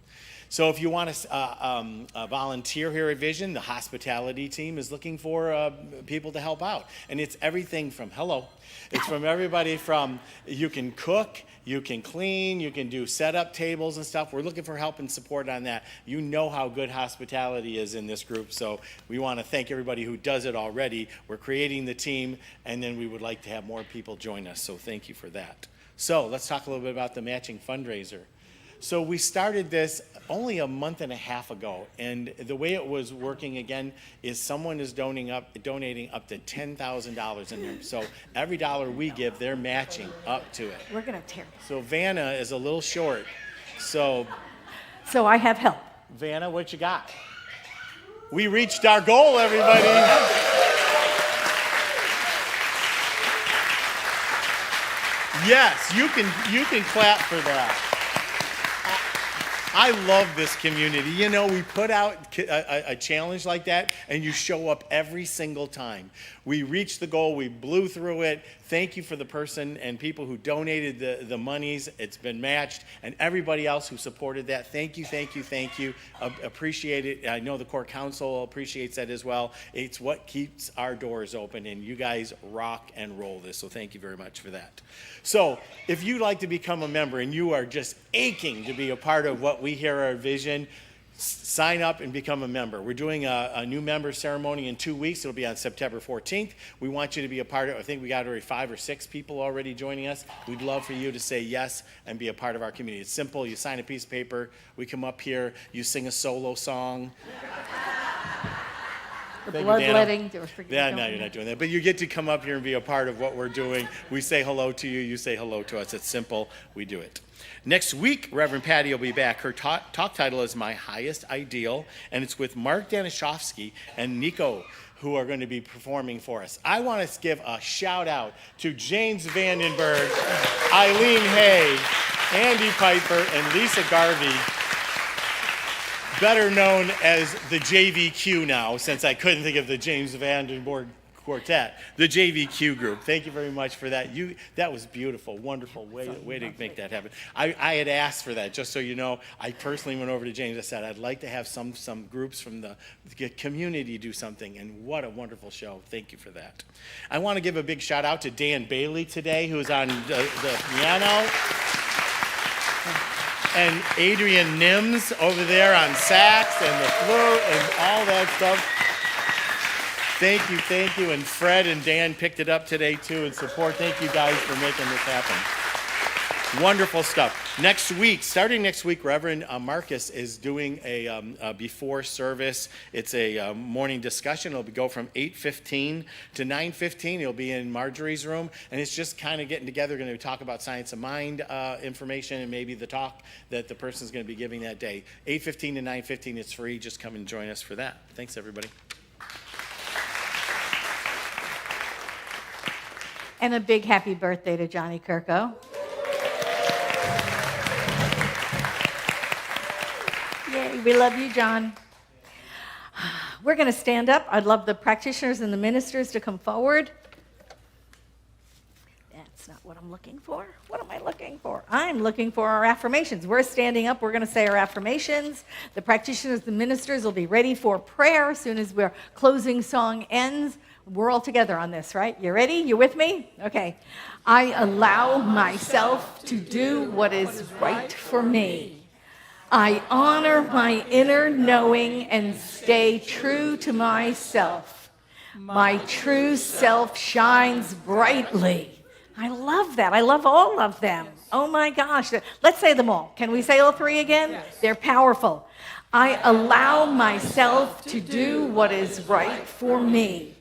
So if you want to volunteer here at Vision, the hospitality team is looking for people to help out. And it's everything everything from, it's from everybody from you can cook, you can clean, you can do setup tables and stuff. We're looking for help and support on that. You know how good hospitality is in this group, so we want to thank everybody who does it already. We're creating the team, and then we would like to have more people join us, so thank you for that. So let's talk a little bit about the matching fundraiser. So we started this only a month and a half ago, and the way it was working again is someone is donating up to $10,000 in there. So every dollar we give, they're matching up to it. We're going to tear. So Vanna is a little short. So I have help. Vanna, what you got? We reached our goal, everybody. Yes, you can clap for that. I love this community. You know, we put out a challenge like that, and you show up every single time. We reached the goal. We blew through it. Thank you for the person and people who donated the monies. It's been matched. And everybody else who supported that, thank you, thank you, thank you. Appreciate it. I know the Core Council appreciates that as well. It's what keeps our doors open, and you guys rock and roll this. So thank you very much for that. So if you'd like to become a member and you are just aching to be a part of what we hear our vision, sign up and become a member. We're doing a new member ceremony in 2 weeks. It'll be on September 14th. We want you to be a part of it. I think we got already 5 or 6 people already joining us. We'd love for you to say yes and be a part of our community. It's simple. You sign a piece of paper. We come up here. You sing a solo song. The bloodletting. Yeah, no, you're not doing that. But you get to come up here and be a part of what we're doing. We say hello to you. You say hello to us. It's simple. We do it. Next week, Reverend Patti will be back. Her talk title is My Highest Ideal, and it's with Mark Danishofsky and Nico, who are going to be performing for us. I want to give a shout out to James Vandenburg, Eileen Hay, Andy Piper, and Lisa Garvey, better known as the JVQ now, since I couldn't think of the James Vandenburg Quartet, the JVQ group. Thank you very much for that. That was beautiful, wonderful way to make that happen. I had asked for that, just so you know. I personally went over to James. I said, I'd like to have some groups from the community do something, and what a wonderful show. Thank you for that. I want to give a big shout out to Dan Bailey today, who's on the piano, and Adrian Nims over there on sax and the flute and all that stuff. Thank you. And Fred and Dan picked it up today, too, and support. Thank you guys for making this happen. Wonderful stuff. Starting next week, Reverend Marcus is doing a before service. It's a morning discussion. It'll go from 8:15 to 9:15. It'll be in Marjorie's room, and it's just kind of getting together. We're going to talk about science of mind information and maybe the talk that the person's going to be giving that day. 8:15 to 9:15. It's free. Just come and join us for that. Thanks, everybody. And a big happy birthday to Johnny Kirko. Yay, we love you, John. We're going to stand up. I'd love the practitioners and the ministers to come forward. That's not what I'm looking for. What am I looking for? I'm looking for our affirmations. We're standing up. We're going to say our affirmations. The practitioners, the ministers will be ready for prayer as soon as our closing song ends. We're all together on this, right? You ready? You with me? Okay. I allow myself to do what is right for me. I honor my inner knowing and stay true to myself. My true self shines brightly. I love that. I love all of them. Oh my gosh. Let's say them all. Can we say all 3 again? Yes. They're powerful. I allow myself to do what is right for me.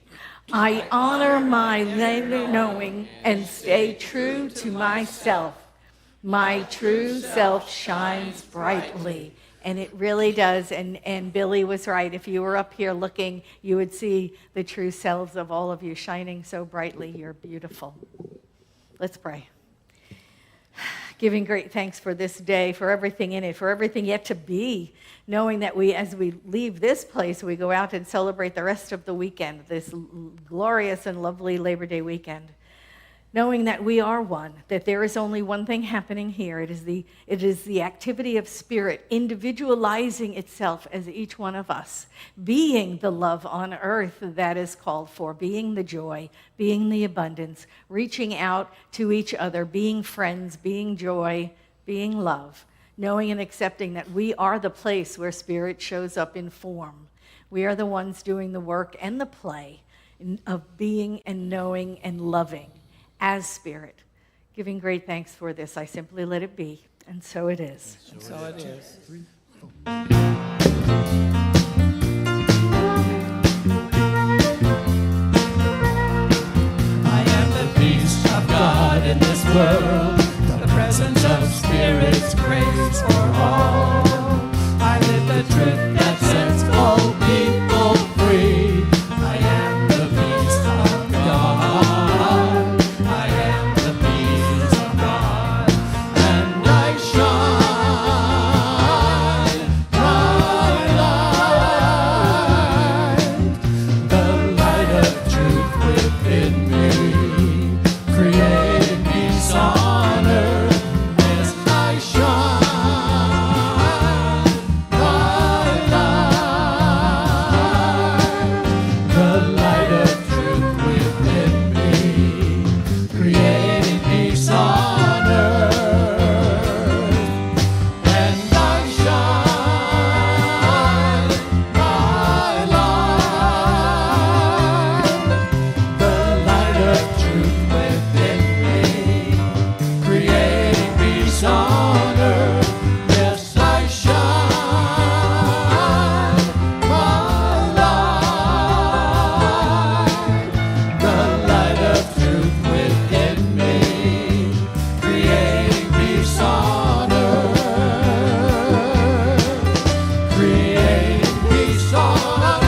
I honor my inner knowing and stay true to myself. My true self shines brightly. And it really does. And Billy was right. If you were up here looking, you would see the true selves of all of you shining so brightly. You're beautiful. Let's pray. Giving great thanks for this day, for everything in it, for everything yet to be, knowing that as we leave this place, we go out and celebrate the rest of the weekend, this glorious and lovely Labor Day weekend. knowing that we are one, that there is only one thing happening here. It is the activity of spirit individualizing itself as each one of us, being the love on earth that is called for, being the joy, being the abundance, reaching out to each other, being friends, being joy, being love, knowing and accepting that we are the place where spirit shows up in form. We are the ones doing the work and the play of being and knowing and loving as spirit. Giving great thanks for this, I simply let it be, and so it is. So it is. I am the peace of God in this world, the presence of Spirit's grace for all. I live the truth that sets all people free. I am the peace of God. I am the peace of God. And I shine my light, the light of truth within me, creating peace on earth. Yes, I shine my light, the light of truth within me, creating peace on earth. And I shine my light, the light of truth within me, creating peace on earth. Yes, I shine my light, the light of truth within me, creating peace on earth, creating peace on earth.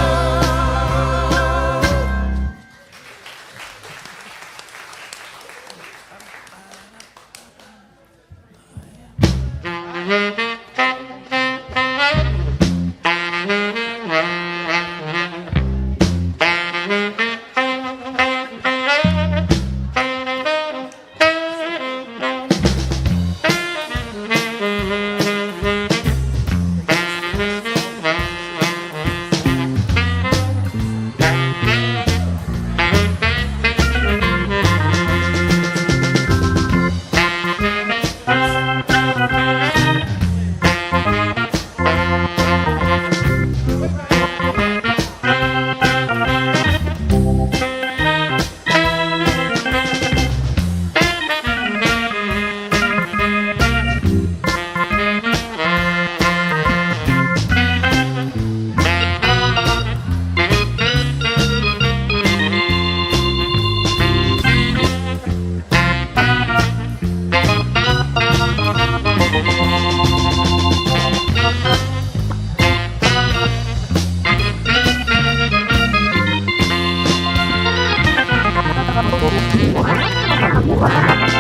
Wow.